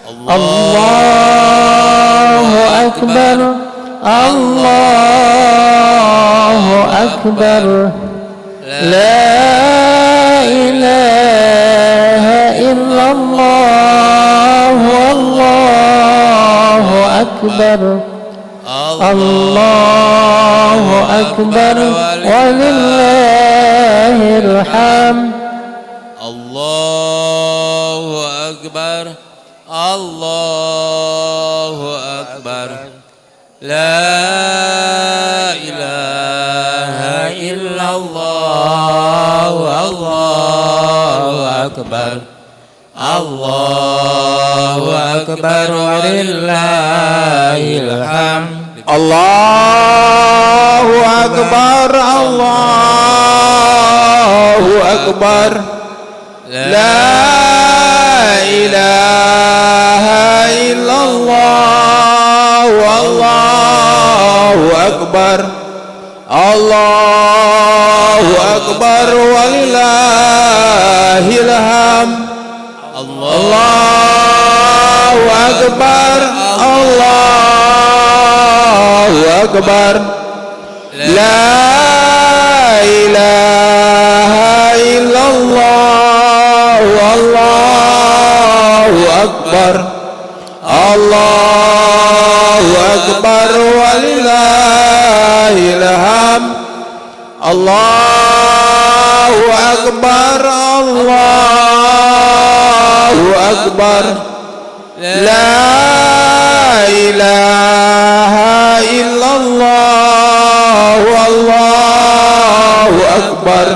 الله أكبر الله أكبر لا إله إلا الله والله أكبر الله أكبر ولله الحمد الله أكبر الله أكبر لا إله إلا الله والله أكبر الله أكبر ولله الحمد الله أكبر الله أكبر لا إله إلا الله والله أكبر الله أكبر ولله الحمد الله أكبر الله أكبر لا إله إلا الله والله أكبر الله أكبر ولله الحمد الله أكبر الله أكبر لا إله إلا الله والله أكبر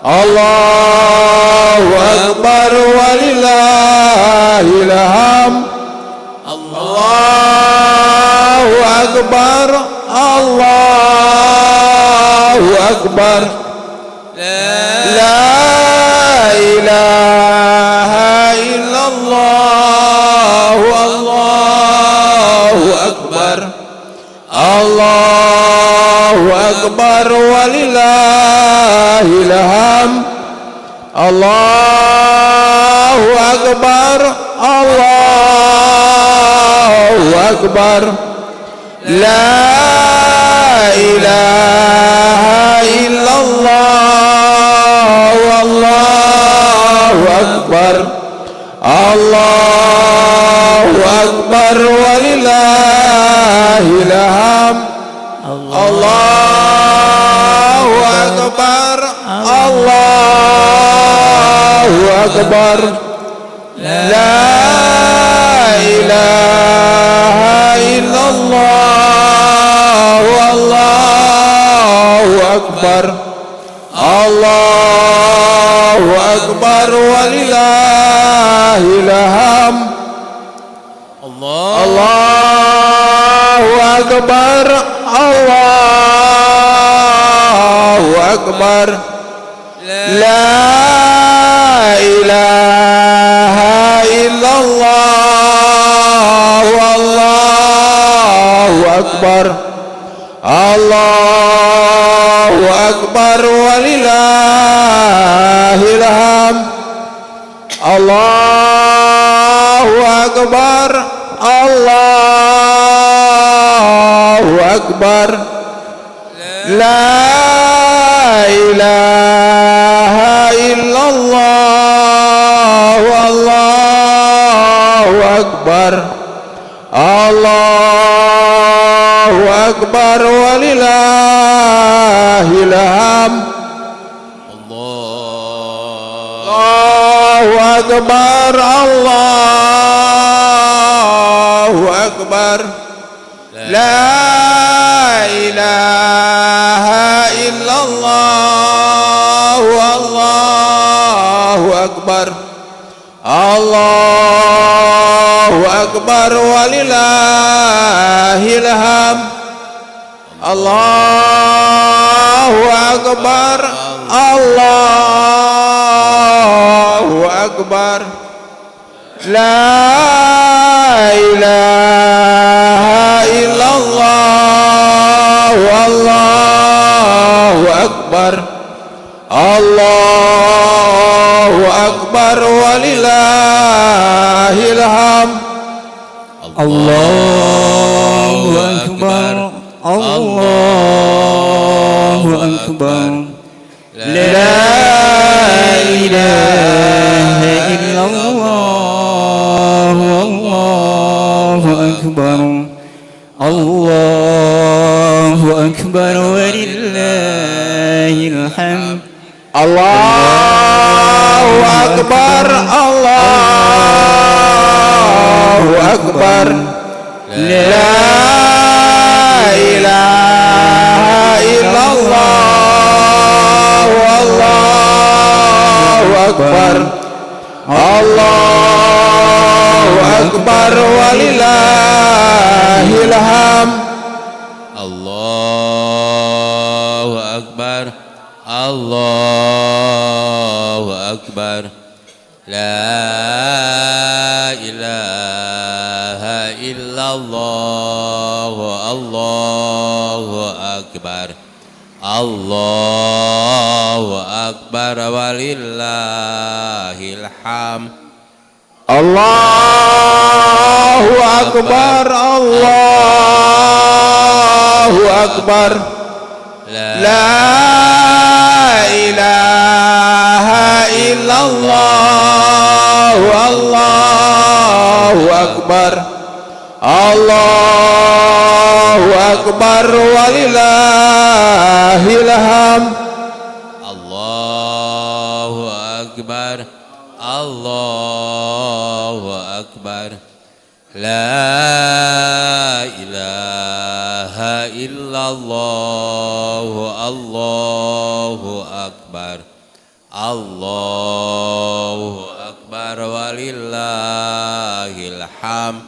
الله أكبر ولله الحمد الله أكبر الله أكبر لا إله إلا الله والله أكبر الله أكبر ولله الحمد الله أكبر الله أكبر لا إله إلا الله والله أكبر الله أكبر ولله الحمد الله أكبر الله أكبر لا إله إلا الله والله أكبر الله أكبر ولله الحمد الله أكبر الله أكبر لا إله إلا الله والله أكبر الله أكبر ولله الحمد الله أكبر الله أكبر لا إله إلا الله والله أكبر الله أكبر ولله الحمد الله أكبر الله أكبر لا إله إلا الله والله أكبر الله أكبر ولله الحمد الله أكبر الله أكبر لا إله إلا الله والله أكبر الله أكبر ولله الحمد Allahu Akbar. Allahu Akbar. La ilaha illallah. Allahu Akbar. Allahu Akbar walillahil hamd. Allahu Akbar. Allahu Akbar. La ilaha illallah. Allahu Akbar. Allahu Akbar walillahil hamd. Allahu Akbar. Allahu Akbar. La ilaha illallah. Allahu Akbar. Allahu Akbar walillahil hamd. Allahu Akbar. Allahu Akbar. La ilaha illallah. Allahu Akbar. Allahu Akbar walillahil hamd. Allahu Akbar. Allahu Akbar. La ilaha illallah. Allahu Akbar. Allahu Akbar walillahil hamd.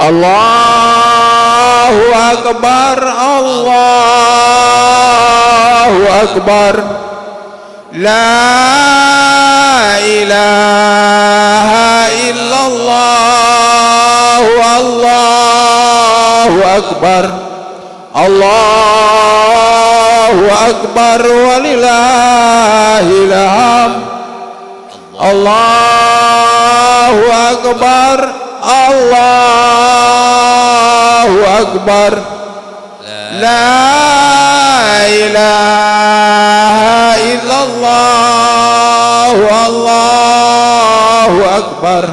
Allahu Akbar. Allahu Akbar. La ilaha illallah. Allahu Akbar. Allahu Akbar walillahil hamd. Allahu Akbar. Allahu Akbar. La ilaha illallah. Allahu Akbar.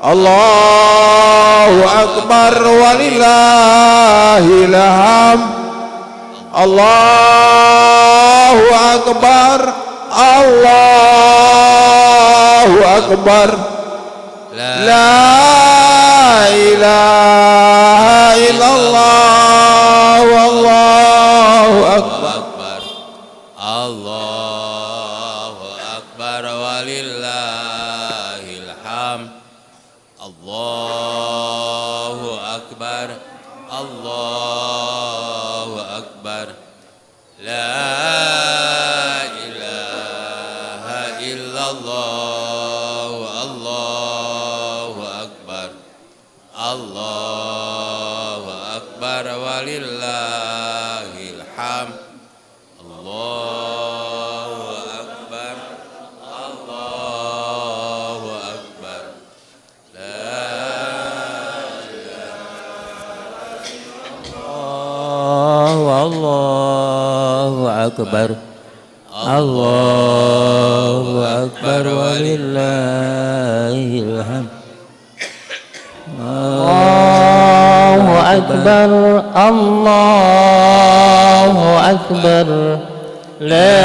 Allahu Akbar walillahil hamd. Allahu Akbar. Allahu Akbar. La ilaha illallah. Allahu Akbar. Allahu Akbar walillahil hamd. Allahu Akbar. Allahu Akbar. La ilaha illallah. Allahu Akbar. Allahu Akbar walillahil hamd. Allahu Akbar. Allahu Akbar. Allahu Akbar. Allahu Akbar walillahil hamd. Allahu Akbar. Allahu Akbar. La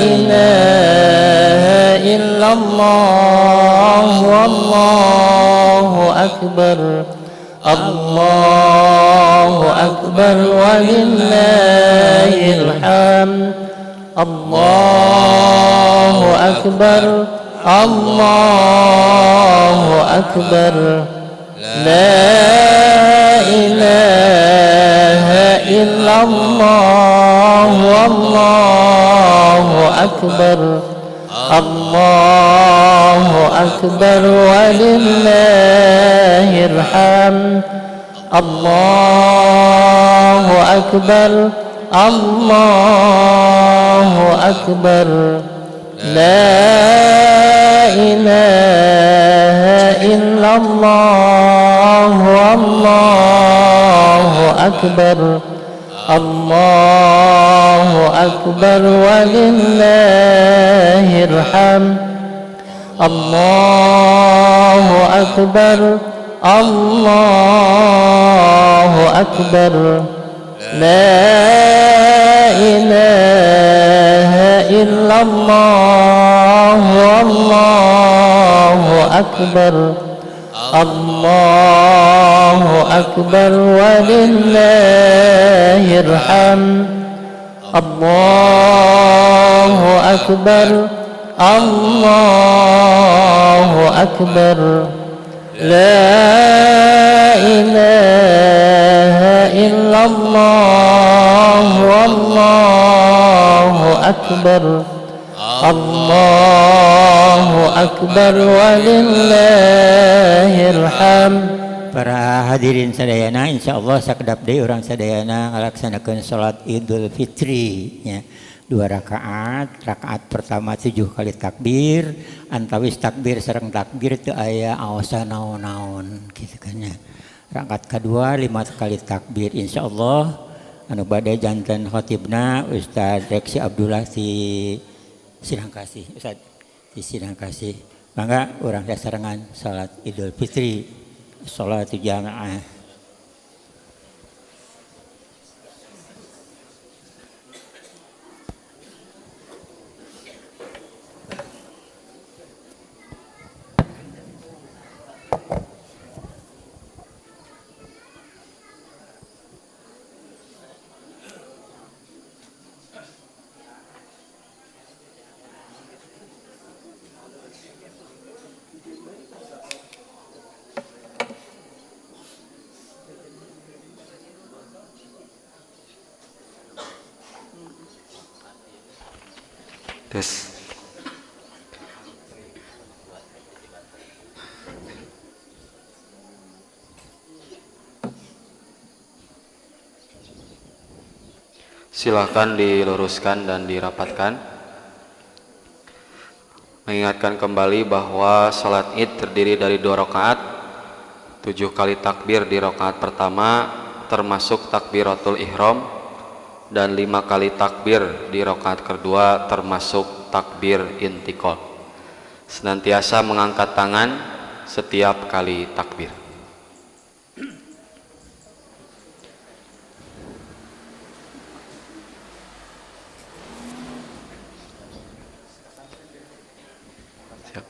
ilaha illallah. Allahu Akbar. Allahu Akbar walillahil hamd. Allahu Akbar. Allahu Akbar. La ilaha illallah. Allahu Akbar. Allahu Akbar walillahil hamd. Allahu Akbar. Allahu Akbar. لا إله إلا الله والله أكبر الله أكبر ولله الحمد الله أكبر الله أكبر لا إله إلا الله والله أكبر الله أكبر ولله الحمد الله أكبر الله أكبر لا إله إلا الله والله أكبر الله أكبر ولله الحمد. Para hadirin sadayana, insyaallah sakedap deui urang sadayana ngalaksanakeun salat Idul Fitri nya. 2 rakaat, rakaat pertama 7 kali takbir, antawis takbir sareng takbir teu aya aosan naon-naon kitu kan nya. Rakaat kedua 5 kali takbir insyaallah anu bade janten khatibna Ustaz Reksi Abdullah si Sinangkasih. Ustaz si Sinangkasih. Mangga urang sasarengan salat Idul Fitri. Salat jamaah. Tes. Silakan diluruskan dan dirapatkan. Mengingatkan kembali bahwa salat Id terdiri dari 2 rakaat, 7 kali takbir di rakaat pertama termasuk takbiratul ihram, dan 5 kali takbir di rakaat kedua termasuk takbir intiqal. Senantiasa mengangkat tangan setiap kali takbir. Siap.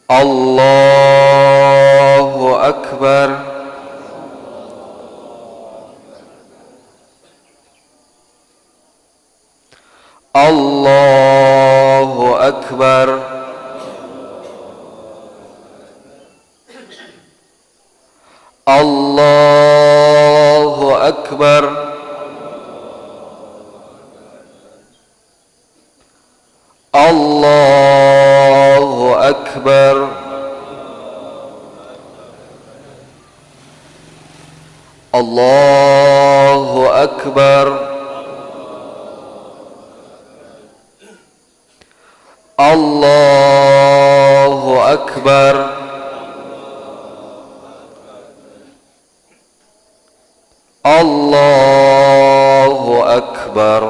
Allahu Akbar. Allahu Akbar. Allahu Akbar. Allahu Akbar. Allahu Akbar. Allahu Akbar. Allahu Akbar.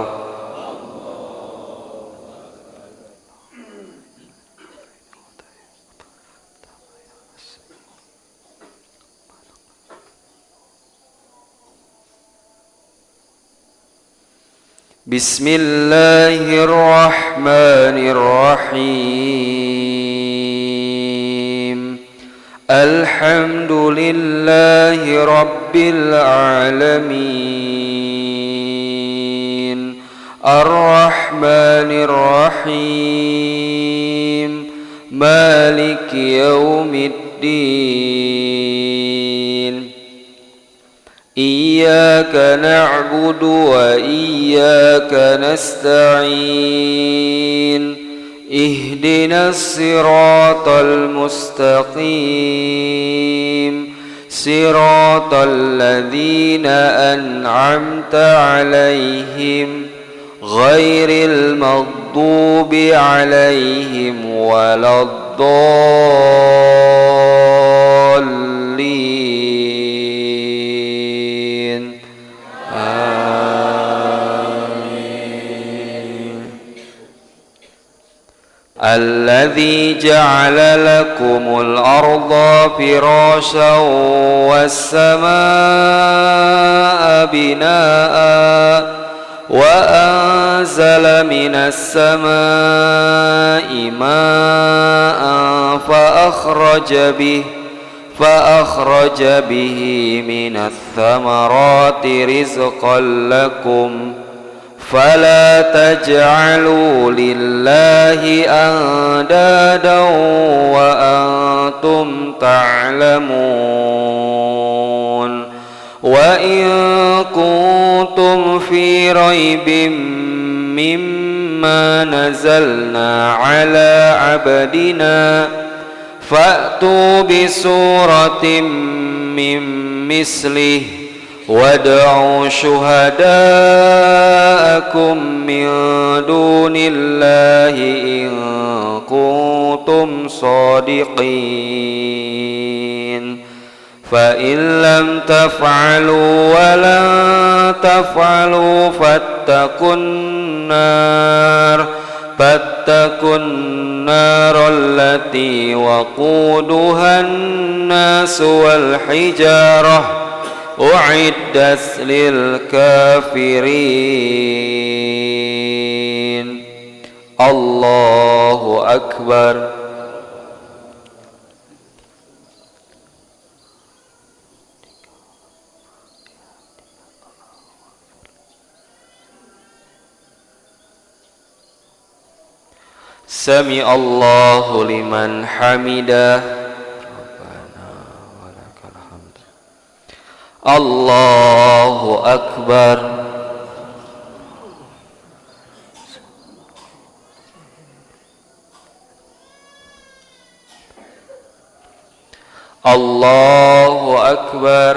بسم الله الرحمن الرحيم الحمد لله رب العالمين الرحمن الرحيم مالك يوم الدين إياك نعبد وإياك نستعين اهدنا الصراط المستقيم صراط الذين أنعمت عليهم غير المغضوب عليهم ولا الضالين آمين الذي جعل لكم الأرض فراشا والسماء بناءً وأنزل من السماء ماء فأخرج به من الثمرات رزقا لكم فلا تجعلوا لله أندادا وأنتم تعلمون وإن كنتم في ريب مما نزلنا على عبدنا فأتوا بسورة من مثله وادعوا شهداءكم من دون الله إن كنتم صادقين فإن لم تفعلوا ولن تفعلوا فاتقوا النار التي وقودها الناس والحجارة أعدت للكافرين الله أكبر سمع الله لمن حمده ربنا ولك الحمد الله أكبر الله أكبر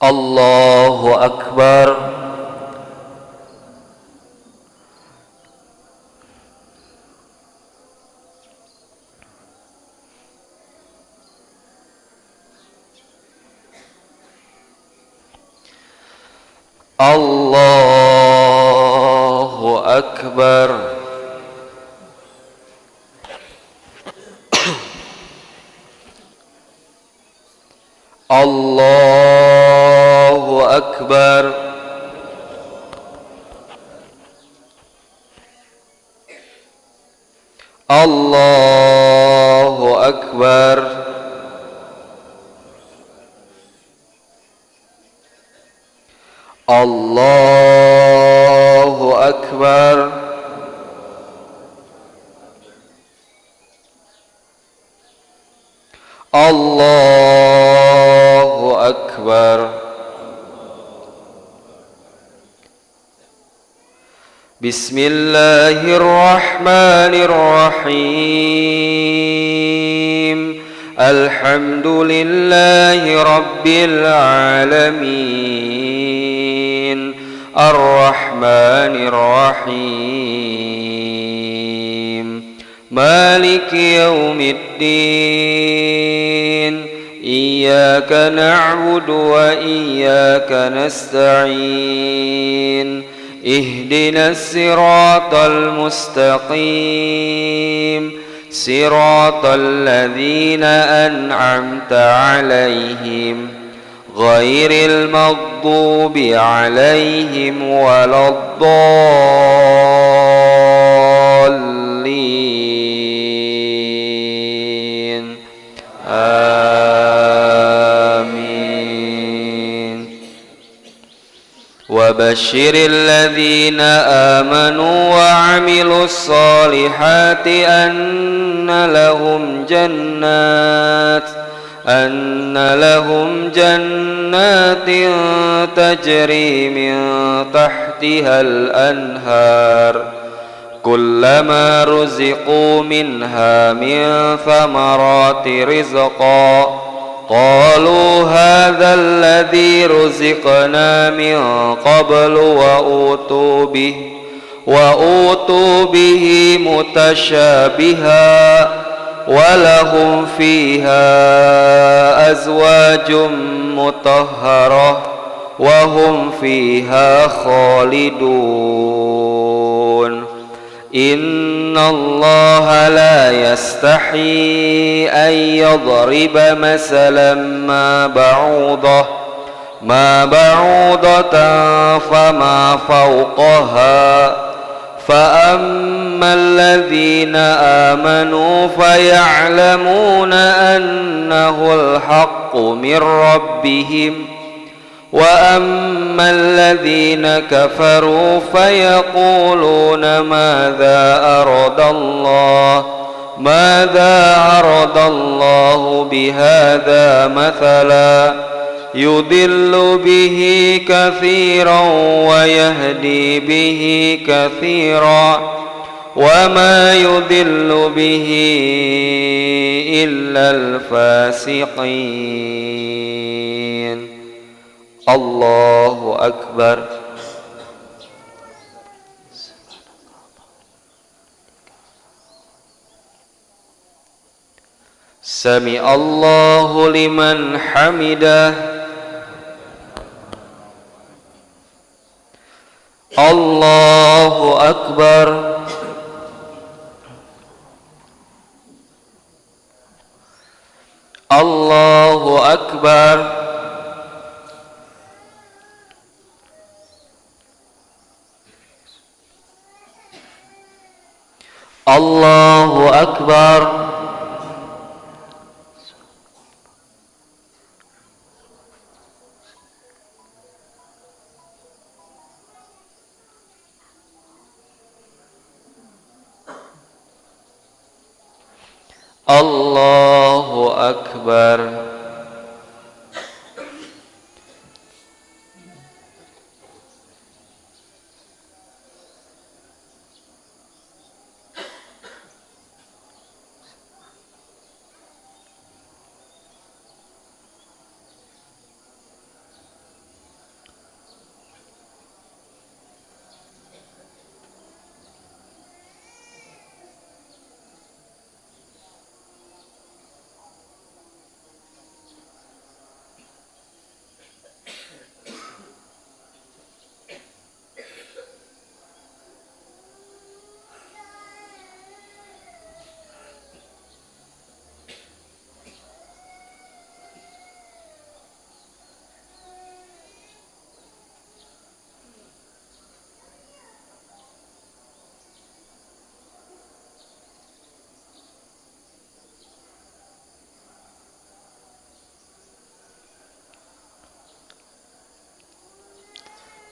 الله أكبر الله أكبر الله أكبر الله أكبر الله أكبر الله أكبر بسم الله الرحمن الرحيم الحمد لله رب العالمين الرحمن الرحيم مالك يوم الدين إياك نعبد وإياك نستعين اهدنا الصراط المستقيم صراط الذين أنعمت عليهم غير المغضوب عليهم ولا الضالين آمين. وبشر الذين آمنوا وعملوا الصالحات أن لهم جنات تجري من تحتها الأنهار كلما رزقوا منها من ثمرات رزقا قالوا هذا الذي رزقنا من قبل وأوتوا به متشابها ولهم فيها أزواج مطهرة وهم فيها خالدون. إن الله لا يستحيي أن يضرب مثلا ما بعوضة فما فوقها فأما الذين آمنوا فيعلمون أنه الحق من ربهم وأما الذين كفروا فيقولون ماذا أراد الله بهذا مثلا يضل به كثيرا ويهدي به كثيرا وما يضل به إلا الفاسقين. الله أكبر. سمع الله لمن حمده. الله أكبر. الله أكبر. الله أكبر. الله أكبر.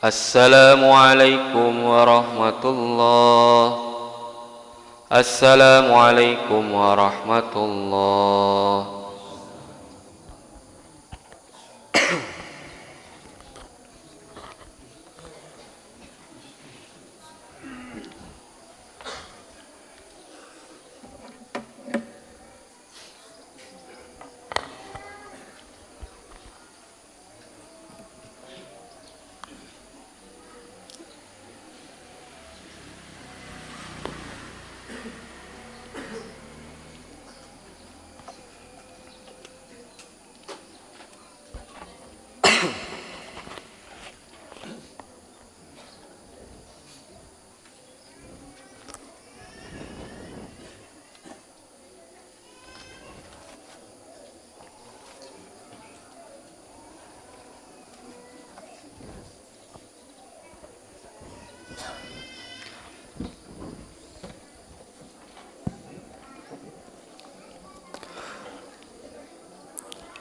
السلام عليكم ورحمة الله. السلام عليكم ورحمة الله.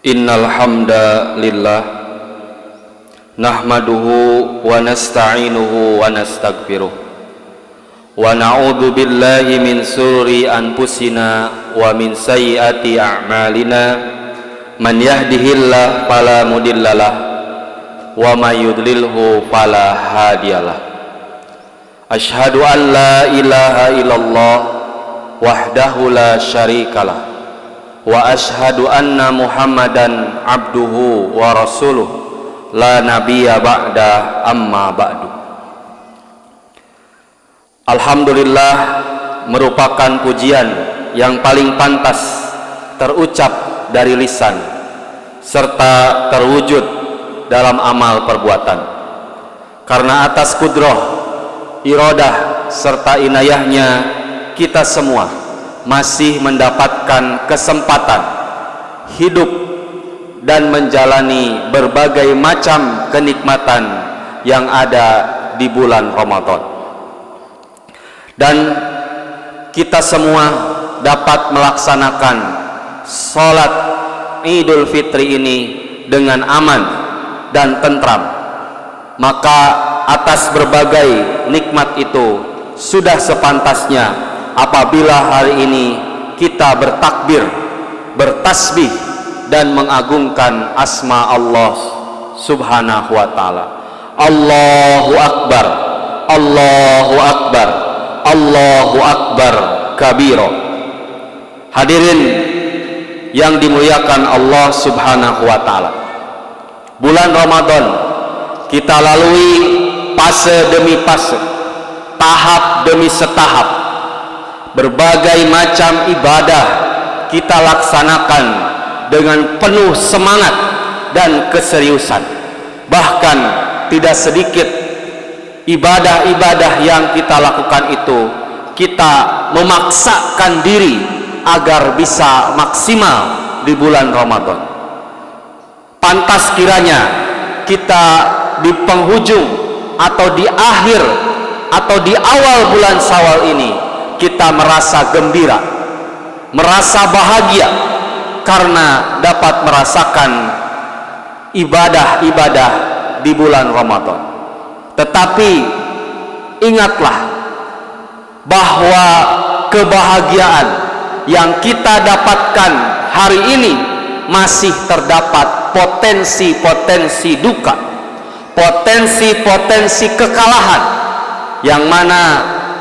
Innal hamdalillah nahmaduhu wa nasta'inuhu wa nastaghfiruh wa na'udzu billahi min shururi anfusina wa min sayyiati a'malina man yahdihillahu fala mudhillalah wa may yudlilhu fala hadiyalah. Asyhadu an la ilaha illallah wahdahu la syarikalah wa ashhadu anna Muhammadan abduhu wa rasuluh la nabiyya ba'da amma ba'du. Alhamdulillah merupakan pujian yang paling pantas terucap dari lisan serta terwujud dalam amal perbuatan, karena atas kudrah, iradah serta inayahnya kita semua masih mendapatkan kesempatan hidup dan menjalani berbagai macam kenikmatan yang ada di bulan Ramadan, dan kita semua dapat melaksanakan sholat Idul Fitri ini dengan aman dan tentram. Maka atas berbagai nikmat itu sudah sepantasnya apabila hari ini kita bertakbir, bertasbih dan mengagungkan asma Allah Subhanahu wa taala. Allahu akbar, Allahu akbar, Allahu akbar kabira. Hadirin yang dimuliakan Allah Subhanahu wa taala, bulan Ramadan kita lalui fase demi fase, tahap demi setahap. Berbagai macam ibadah kita laksanakan dengan penuh semangat dan keseriusan. Bahkan tidak sedikit ibadah-ibadah yang kita lakukan itu kita memaksakan diri agar bisa maksimal di bulan Ramadan. Pantas kiranya kita di penghujung atau di akhir atau di awal bulan Syawal ini kita merasa gembira, merasa bahagia karena dapat merasakan ibadah-ibadah di bulan Ramadan. Tetapi ingatlah bahwa kebahagiaan yang kita dapatkan hari ini masih terdapat potensi-potensi duka, potensi-potensi kekalahan, yang mana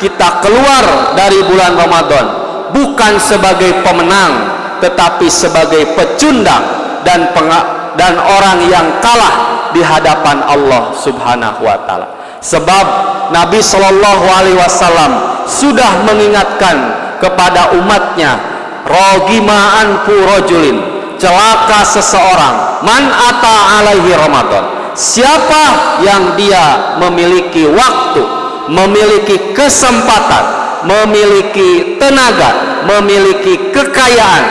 kita keluar dari bulan Ramadan bukan sebagai pemenang tetapi sebagai pecundang dan orang yang kalah di hadapan Allah Subhanahu wa taala. Sebab Nabi Shallallahu alaihi wasallam sudah mengingatkan kepada umatnya, rogima anfu rajulin, celaka seseorang, man ata alaihi Ramadan, siapa yang dia memiliki waktu, memiliki kesempatan, memiliki tenaga, memiliki kekayaan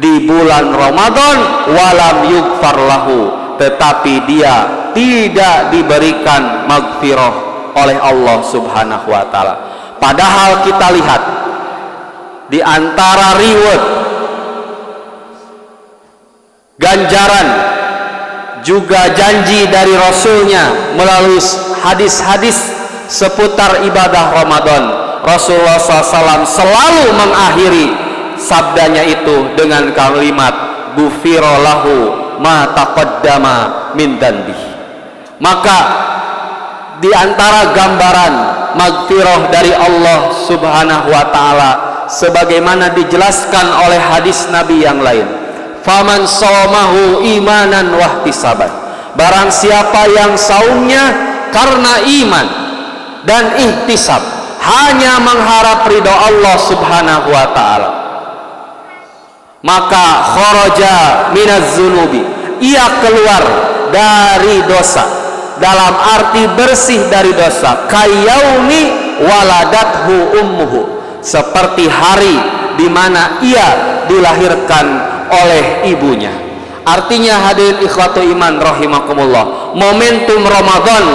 di bulan Ramadan, walam yughfar lahu, tetapi dia tidak diberikan maghfirah oleh Allah Subhanahu wa taala. Padahal kita lihat di antara reward, ganjaran, juga janji dari Rasulnya melalui hadis-hadis seputar ibadah Ramadan, Rasulullah SAW selalu mengakhiri sabdanya itu dengan kalimat ghufira lahu ma taqaddama min dzanbi. Maka di antara gambaran maghfirah dari Allah Subhanahu wa taala sebagaimana dijelaskan oleh hadis Nabi yang lain, faman shamahu imanan wahtisaban, barang siapa yang saumnya karena iman dan ihtisab, hanya mengharap ridho Allah Subhanahu wa taala, maka kharaja minaz zunubi, ia keluar dari dosa, dalam arti bersih dari dosa, kayaumi waladathu ummuhu, seperti hari di mana ia dilahirkan oleh ibunya. Artinya hadirin ikhwatu iman rahimakumullah, momentum Ramadan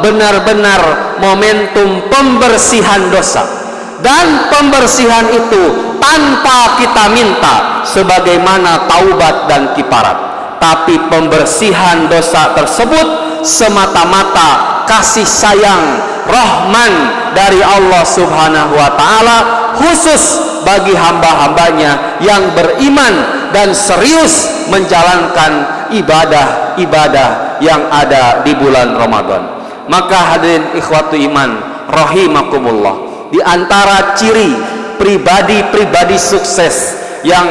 benar-benar momentum pembersihan dosa, dan pembersihan itu tanpa kita minta sebagaimana taubat dan kifarat, tapi pembersihan dosa tersebut semata-mata kasih sayang rahman dari Allah Subhanahu wa taala khusus bagi hamba-hambanya yang beriman dan serius menjalankan ibadah-ibadah yang ada di bulan Ramadan. Maka hadirin ikhwatu iman rahimakumullah, di antara ciri pribadi-pribadi sukses yang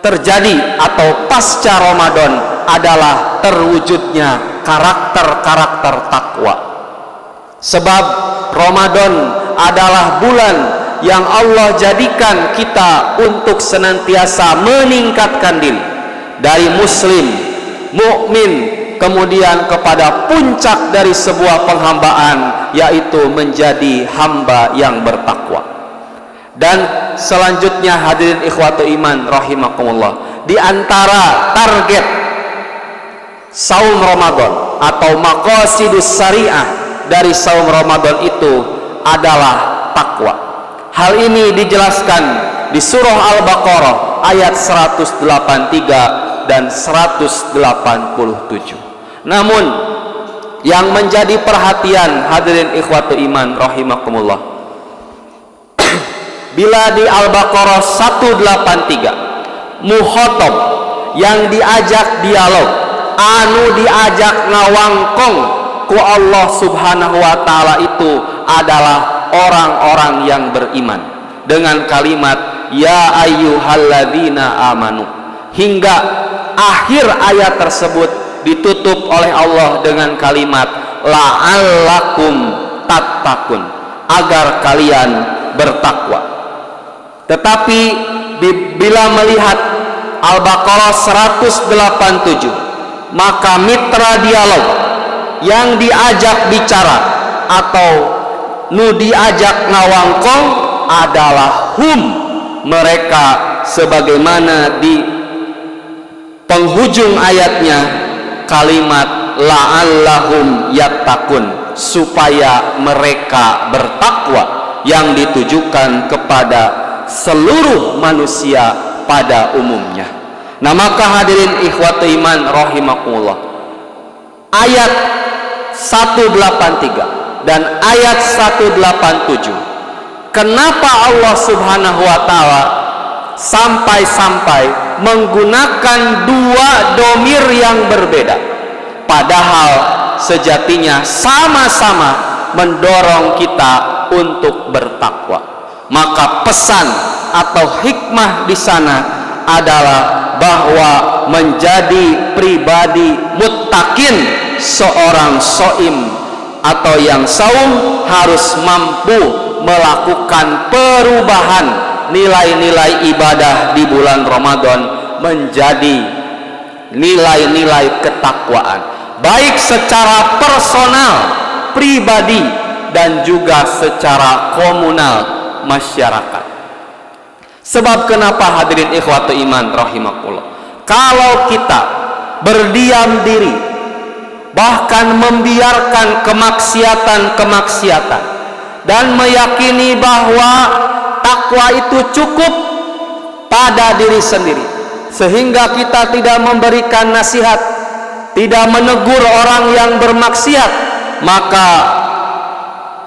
terjadi atau pasca Ramadan adalah terwujudnya karakter-karakter takwa. Sebab Ramadan adalah bulan yang Allah jadikan kita untuk senantiasa meningkatkan diri dari muslim, mukmin, kemudian kepada puncak dari sebuah penghambaan, yaitu menjadi hamba yang bertakwa. Dan selanjutnya hadirin ikhwatu iman rahimakumullah, di antara target saum Ramadan atau maqasidus syariah dari saum Ramadan itu adalah takwa. Hal ini dijelaskan di surah Al-Baqarah ayat 183 dan 187. Namun yang menjadi perhatian hadirin ikhwatu iman rahimakumullah, bila di Al-Baqarah 183 muhotob yang diajak dialog, anu diajak ngawangkong ku Allah Subhanahu wa taala itu adalah orang-orang yang beriman dengan kalimat ya ayyuhalladzina amanu, hingga akhir ayat tersebut ditutup oleh Allah dengan kalimat la'allakum tattaqun, agar kalian bertakwa. Tetapi bila melihat Al-Baqarah 187, maka mitra dialog yang diajak bicara atau nu diajak ngawangkong adalah mereka, sebagaimana di penghujung ayatnya kalimat la'allahum yattaqun, supaya mereka bertakwa, yang ditujukan kepada seluruh manusia pada umumnya. Nah, maka hadirin ikhwatu iman rahimakumullah, ayat 183 dan ayat 187, kenapa Allah Subhanahu wa taala sampai-sampai menggunakan dua domir yang berbeda, padahal sejatinya sama-sama mendorong kita untuk bertakwa? Maka pesan atau hikmah di sana adalah bahwa menjadi pribadi muttaqin seorang shaim atau yang saum harus mampu melakukan perubahan nilai-nilai ibadah di bulan Ramadan menjadi nilai-nilai ketakwaan, baik secara personal, pribadi, dan juga secara komunal, masyarakat. Sebab kenapa hadirin ikhwatu iman rahimakumullah, kalau kita berdiam diri, bahkan membiarkan kemaksiatan dan meyakini bahwa takwa itu cukup pada diri sendiri, sehingga kita tidak memberikan nasihat, tidak menegur orang yang bermaksiat, maka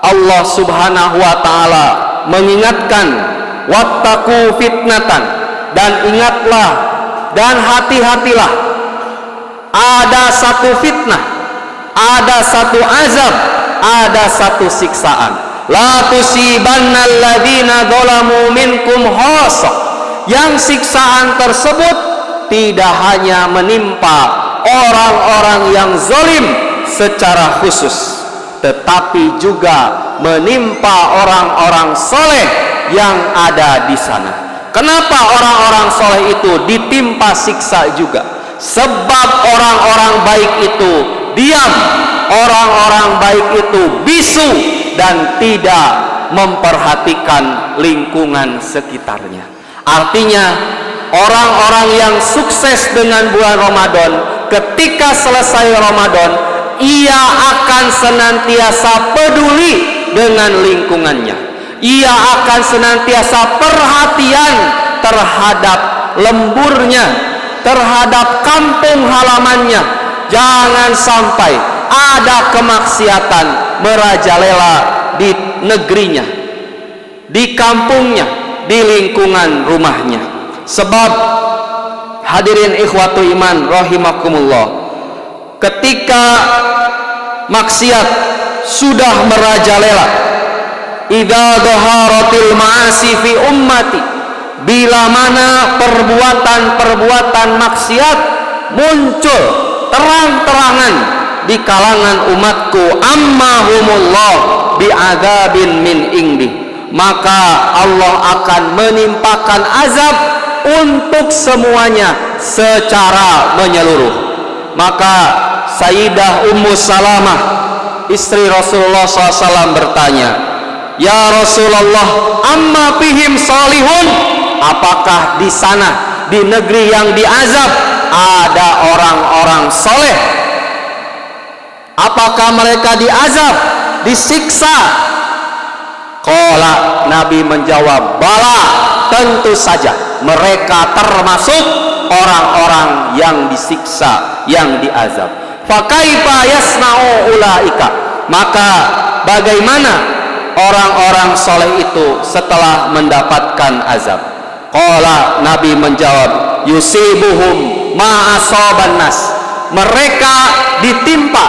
Allah Subhanahu wa taala mengingatkan wattaqu fitnatan, dan ingatlah dan hati-hatilah, ada satu fitnah, ada satu azab, ada satu siksaan. La tusibannal ladzina zalamu minkum khassa, yang siksaan tersebut tidak hanya menimpa orang-orang yang zalim secara khusus, tetapi juga menimpa orang-orang soleh yang ada di sana. Kenapa orang-orang soleh itu ditimpa siksa juga? Sebab orang-orang baik itu diam, orang-orang baik itu bisu dan tidak memperhatikan lingkungan sekitarnya. Artinya orang-orang yang sukses dengan bulan Ramadan, ketika selesai Ramadan, ia akan senantiasa peduli dengan lingkungannya. ia akan senantiasa perhatian terhadap lemburnya, terhadap kampung halamannya. Jangan sampai ada kemaksiatan merajalela di negerinya, di kampungnya, di lingkungan rumahnya. Sebab hadirin ikhwatu iman rahimakumullah, ketika maksiat sudah merajalela, idza dhaharatil ma'asi fi ummati, bila mana perbuatan-perbuatan maksiat muncul terang-terangan di kalangan umatku, ammahumullah bi'adzabin min indi, maka Allah akan menimpakan azab untuk semuanya secara menyeluruh. Maka Sayyidah Ummu Salamah, istri Rasulullah SAW, bertanya, ya Rasulullah, amma fihim salihun, apakah di sana, di negeri yang diazab, ada orang-orang soleh? Apakah mereka diazab, disiksa? Qala, Nabi menjawab, bala, tentu saja mereka termasuk orang-orang yang disiksa, yang diazab. Fakaifa yasna'u ulaika, maka bagaimana orang-orang soleh itu setelah mendapatkan azab? Qala, Nabi menjawab, yusibuhum ma asaban nas, mereka ditimpa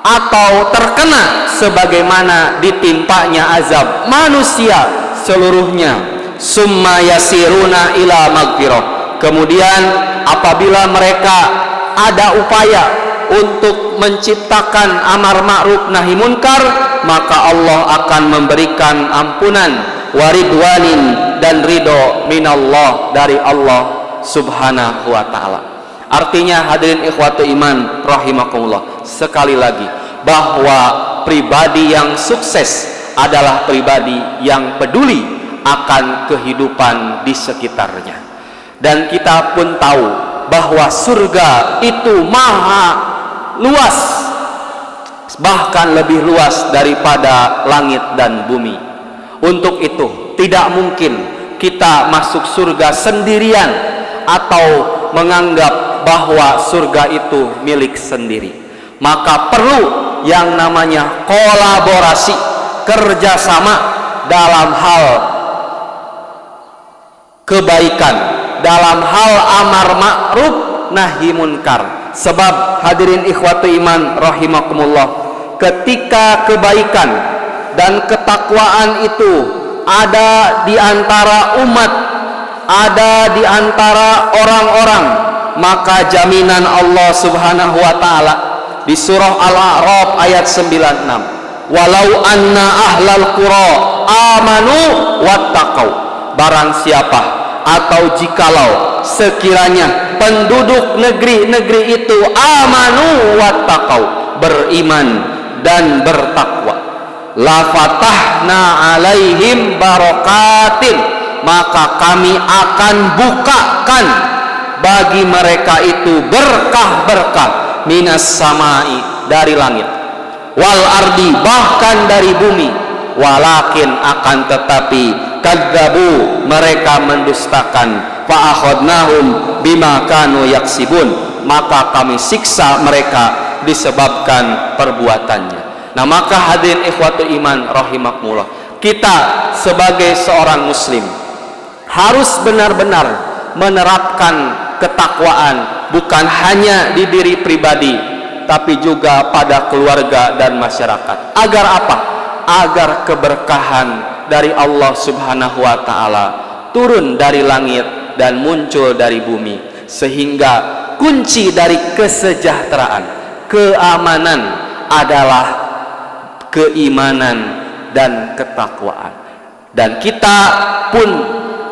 atau terkena sebagaimana ditimpanya azab manusia seluruhnya. Summa yasiruna ila magfirah, kemudian apabila mereka ada upaya untuk menciptakan amar ma'ruf nahi munkar, maka Allah akan memberikan ampunan, waridwanin, dan ridho minallah, dari Allah subhanahu wa ta'ala. Artinya hadirin ikhwatu iman rahimakumullah, sekali lagi, bahwa pribadi yang sukses adalah pribadi yang peduli akan kehidupan di sekitarnya. Dan kita pun tahu bahwa surga itu maha luas, bahkan lebih luas daripada langit dan bumi. Untuk itu tidak mungkin kita masuk surga sendirian atau menganggap bahwa surga itu milik sendiri. Maka perlu yang namanya kolaborasi, kerjasama dalam hal kebaikan, dalam hal amar ma'ruf nahi munkar. Sebab hadirin ikhwatu iman rahimakumullah, ketika kebaikan dan ketakwaan itu ada di antara umat, ada di antara orang-orang, maka jaminan Allah subhanahu wa ta'ala di surah Al-A'raf ayat 96, walau anna ahlal qura amanu wattaqau, barang siapa atau jikalau sekiranya penduduk negeri-negeri itu amanu wattaqau, beriman dan bertakwa, la fatahna alaihim barakatin, maka kami akan bukakan bagi mereka itu berkah-berkah, minas samai, dari langit, wal ardi, bahkan dari bumi, walakin, akan tetapi, kadzabu, mereka mendustakan, fa akhadnahum bima kanu yaksibun, maka kami siksa mereka disebabkan perbuatannya. Nah, maka hadirin ikhwatu iman rahimakumullah, kita sebagai seorang muslim harus benar-benar menerapkan ketakwaan, bukan hanya di diri pribadi, tapi juga pada keluarga dan masyarakat. Agar apa? Agar keberkahan dari Allah subhanahu wa ta'ala turun dari langit dan muncul dari bumi, sehingga kunci dari kesejahteraan, keamanan adalah keimanan dan ketakwaan. Dan kita pun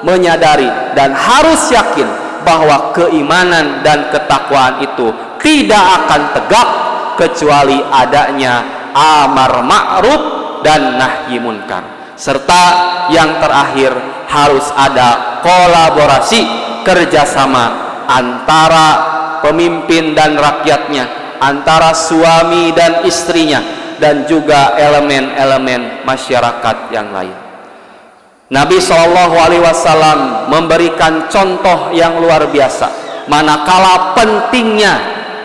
menyadari dan harus yakin bahwa keimanan dan ketakwaan itu tidak akan tegak kecuali adanya amar ma'ruf dan nahi munkar, serta yang terakhir harus ada kolaborasi, kerjasama antara pemimpin dan rakyatnya, antara suami dan istrinya, dan juga elemen-elemen masyarakat yang lain. Nabi SAW memberikan contoh yang luar biasa manakala pentingnya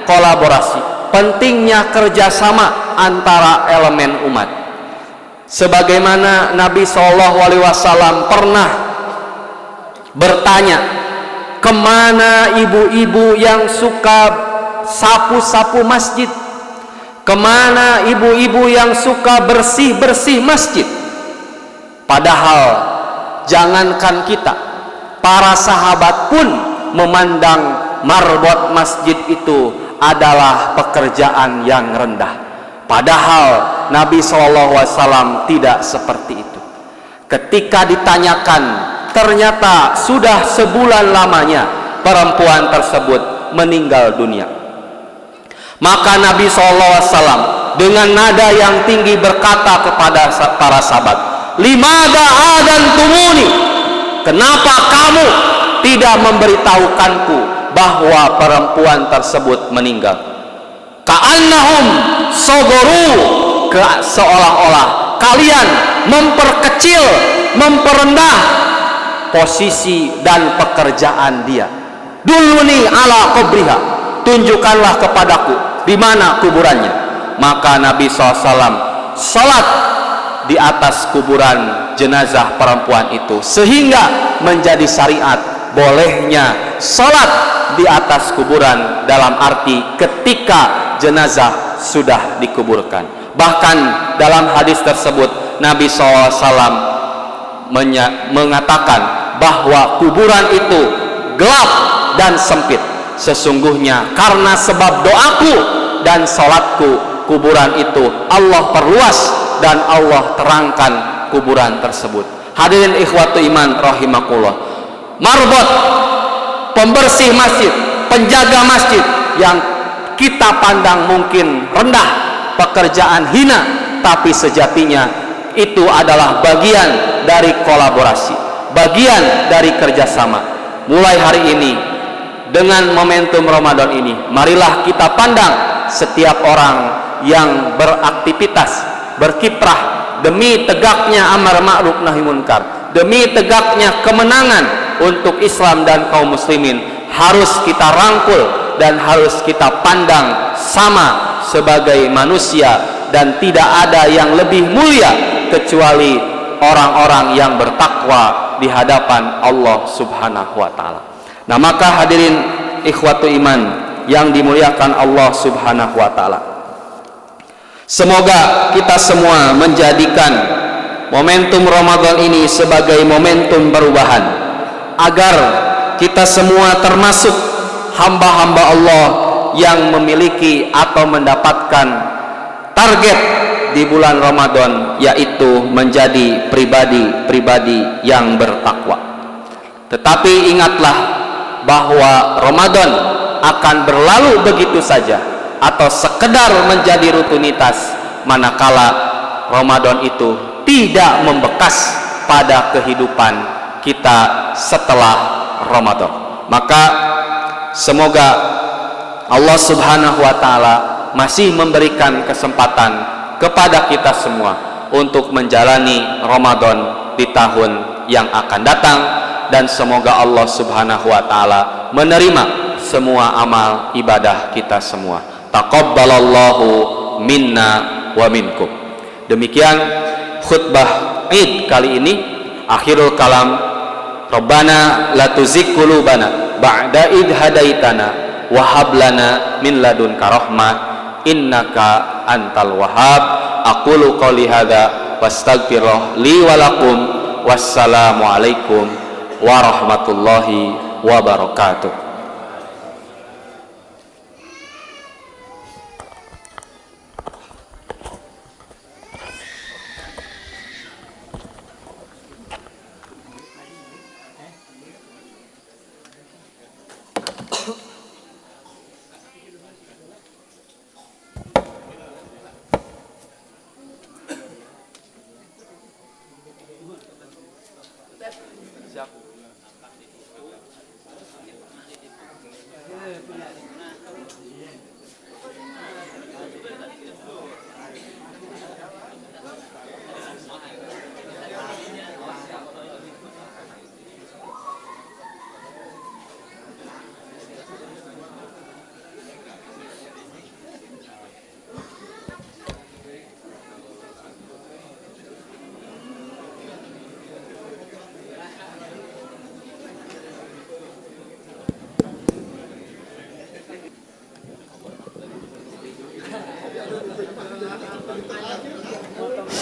kolaborasi, pentingnya kerjasama antara elemen umat. Sebagaimana Nabi SAW pernah bertanya, kemana ibu-ibu yang suka sapu-sapu masjid, kemana ibu-ibu yang suka bersih-bersih masjid? Padahal jangankan kita, para sahabat pun memandang marbot masjid itu adalah pekerjaan yang rendah. Padahal Nabi SAW tidak seperti itu. Ketika ditanyakan, ternyata sudah sebulan lamanya perempuan tersebut meninggal dunia. Maka Nabi SAW dengan nada yang tinggi berkata kepada para sahabat, "Limada adantumuni? Kenapa kamu tidak memberitahukanku bahwa perempuan tersebut meninggal?" Ka'annahum sogoru, seolah-olah kalian memperkecil, memperendah posisi dan pekerjaan dia. Duluni ala qabriha, tunjukkanlah kepadaku di mana kuburannya. Maka Nabi SAW salat di atas kuburan jenazah perempuan itu, sehingga menjadi syariat bolehnya salat di atas kuburan dalam arti ketika jenazah sudah dikuburkan. Bahkan dalam hadis tersebut Nabi SAW mengatakan bahwa kuburan itu gelap dan sempit. Sesungguhnya karena sebab doaku dan salatku, kuburan itu Allah perluas dan Allah terangkan kuburan tersebut. Hadirin ikhwatu iman rahimakumullah, marbot, pembersih masjid, penjaga masjid yang kita pandang mungkin rendah, pekerjaan hina, tapi sejatinya itu adalah bagian dari kolaborasi, bagian dari kerjasama. Mulai hari ini, dengan momentum Ramadan ini, marilah kita pandang setiap orang yang beraktivitas, berkiprah demi tegaknya amar ma'ruf nahi munkar, demi tegaknya kemenangan untuk Islam dan kaum muslimin, harus kita rangkul dan harus kita pandang sama sebagai manusia, dan tidak ada yang lebih mulia kecuali orang-orang yang bertakwa di hadapan Allah Subhanahu wa taala. Nah, maka hadirin ikhwatu iman yang dimuliakan Allah Subhanahu wa taala, semoga kita semua menjadikan momentum Ramadan ini sebagai momentum perubahan, agar kita semua termasuk hamba-hamba Allah yang memiliki atau mendapatkan target di bulan Ramadan, yaitu menjadi pribadi-pribadi yang bertakwa. Tetapi ingatlah bahwa Ramadan akan berlalu begitu saja atau sekedar menjadi rutinitas manakala Ramadan itu tidak membekas pada kehidupan kita setelah Ramadan. Maka semoga Allah Subhanahu wa taala masih memberikan kesempatan kepada kita semua untuk menjalani Ramadan di tahun yang akan datang, dan semoga Allah Subhanahu wa taala menerima semua amal ibadah kita semua. Taqabbalallahu minna wa minkum. Demikian khutbah Id kali ini. Akhirul kalam, Rabbana la tuzigh qulubana ba'da id hadaitana wa hab lana min ladunka rahmah innaka antal wahhab. Aqulu qouli hadza wastaghfirullah li wa lakum. Wassalamu alaikum warahmatullahi wabarakatuh.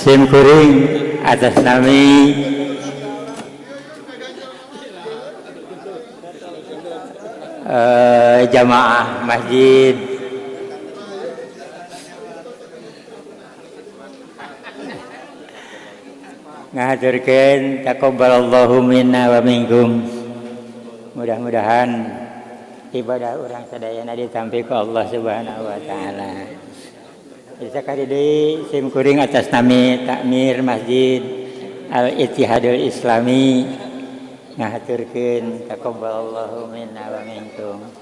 Sim kuring atas nami jamaah masjid ngahaturkeun taqabbalallahu minna wa minkum. Mudah-mudahan ibadah urang sadayana ditampi ku Allah Subhanahu wa taala. Sakali deui sim kuring atas nami Takmir Masjid Al-Ittihadul Islami ngahaturkeun taqabbalallahu minna wa minkum.